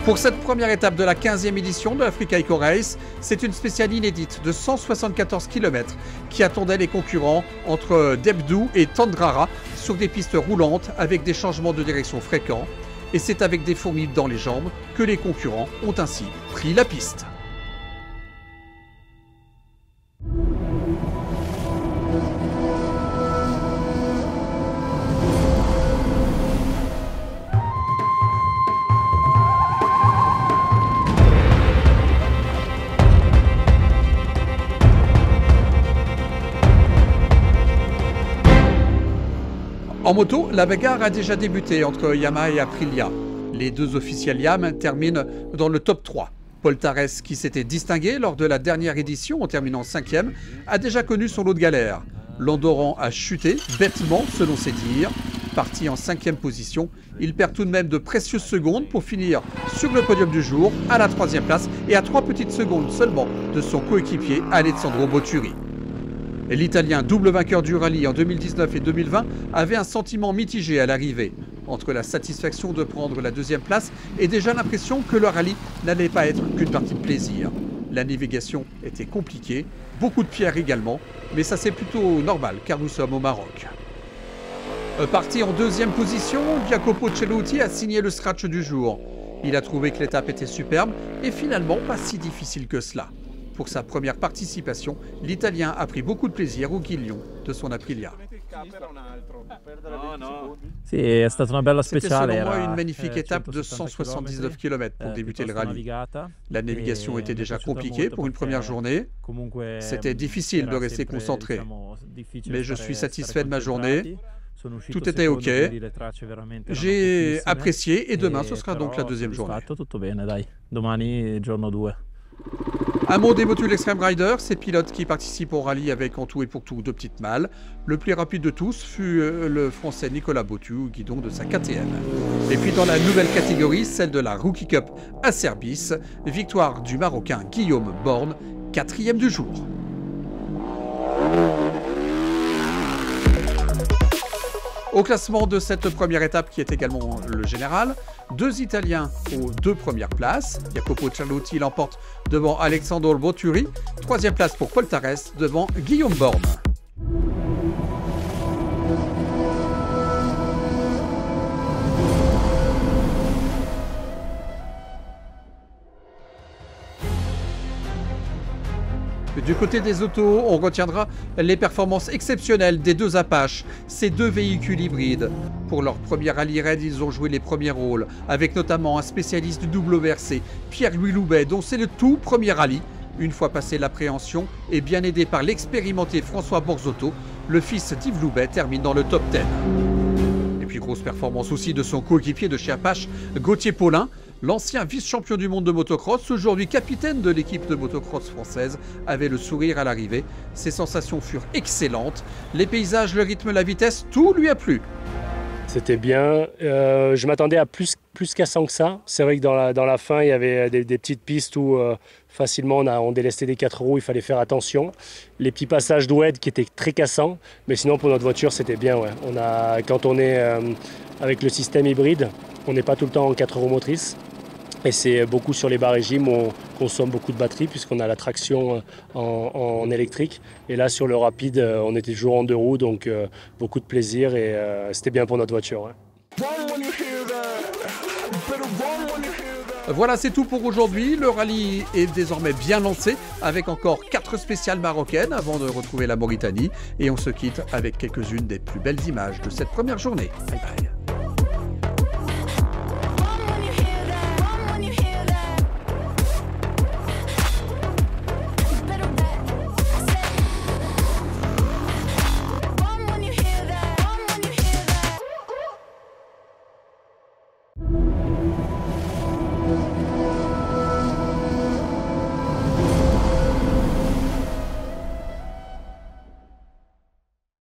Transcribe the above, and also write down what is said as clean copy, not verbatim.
Pour cette première étape de la 15e édition de l'Africa Eco Race, c'est une spéciale inédite de 174 km qui attendait les concurrents entre Debdou et Tandrara sur des pistes roulantes avec des changements de direction fréquents. Et c'est avec des fourmis dans les jambes que les concurrents ont ainsi pris la piste. En moto, la bagarre a déjà débuté entre Yamaha et Aprilia. Les deux officiels Yam terminent dans le top 3. Paul Tarès, qui s'était distingué lors de la dernière édition en terminant 5e, a déjà connu son lot de galères. L'Andorran a chuté, bêtement selon ses dires. Parti en 5e position, il perd tout de même de précieuses secondes pour finir sur le podium du jour, à la 3e place et à 3 petites secondes seulement de son coéquipier Alessandro Boturi. L'Italien, double vainqueur du rallye en 2019 et 2020, avait un sentiment mitigé à l'arrivée, entre la satisfaction de prendre la 2e place et déjà l'impression que le rallye n'allait pas être qu'une partie de plaisir. La navigation était compliquée, beaucoup de pierres également, mais ça c'est plutôt normal car nous sommes au Maroc. Parti en 2e position, Jacopo Ceruti a signé le scratch du jour. Il a trouvé que l'étape était superbe et finalement pas si difficile que cela. Pour sa première participation, l'Italien a pris beaucoup de plaisir au guidon de son Aprilia. C'était selon moi une magnifique étape de 179 km pour débuter le rallye. La navigation était déjà compliquée pour une première journée. C'était difficile de rester concentré. Mais je suis satisfait de ma journée. Tout était OK. J'ai apprécié et demain ce sera donc la 2e journée. Un mot des Motul Extreme Riders, ces pilotes qui participent au rallye avec en tout et pour tout 2 petites malles. Le plus rapide de tous fut le français Nicolas Bottu au guidon de sa KTM. Et puis dans la nouvelle catégorie, celle de la Rookie Cup à Serbis, victoire du Marocain Guillaume Borne, 4e du jour. Au classement de cette première étape qui est également le général, 2 Italiens aux 2 premières places. Jacopo Ceruti l'emporte devant Alessandro Boturi. 3e place pour Paul Tarès devant Guillaume Borne. Du côté des autos, on retiendra les performances exceptionnelles des 2 Apache, ces 2 véhicules hybrides. Pour leur premier rallye raid, ils ont joué les premiers rôles, avec notamment un spécialiste du WRC, Pierre-Louis Loubet, dont c'est le tout premier rallye. Une fois passé l'appréhension et bien aidé par l'expérimenté François Borzotto, le fils d'Yves Loubet termine dans le top 10. Et puis grosse performance aussi de son coéquipier de chez Apache, Gauthier Paulin. L'ancien vice-champion du monde de motocross, aujourd'hui capitaine de l'équipe de motocross française, avait le sourire à l'arrivée. Ses sensations furent excellentes. Les paysages, le rythme, la vitesse, tout lui a plu. C'était bien. Je m'attendais à plus cassant que ça. C'est vrai que dans la fin, il y avait des petites pistes où facilement on délestait des 4 roues, il fallait faire attention. Les petits passages d'oued qui étaient très cassants. Mais sinon, pour notre voiture, c'était bien. Ouais. Quand on est avec le système hybride, on n'est pas tout le temps en 4 roues motrices. Et c'est beaucoup sur les bas régimes où on consomme beaucoup de batterie puisqu'on a la traction en électrique. Et là, sur le rapide, on était toujours en 2 roues, donc beaucoup de plaisir et c'était bien pour notre voiture. Ouais. Voilà, c'est tout pour aujourd'hui. Le rallye est désormais bien lancé avec encore 4 spéciales marocaines avant de retrouver la Mauritanie. Et on se quitte avec quelques-unes des plus belles images de cette première journée. Bye bye.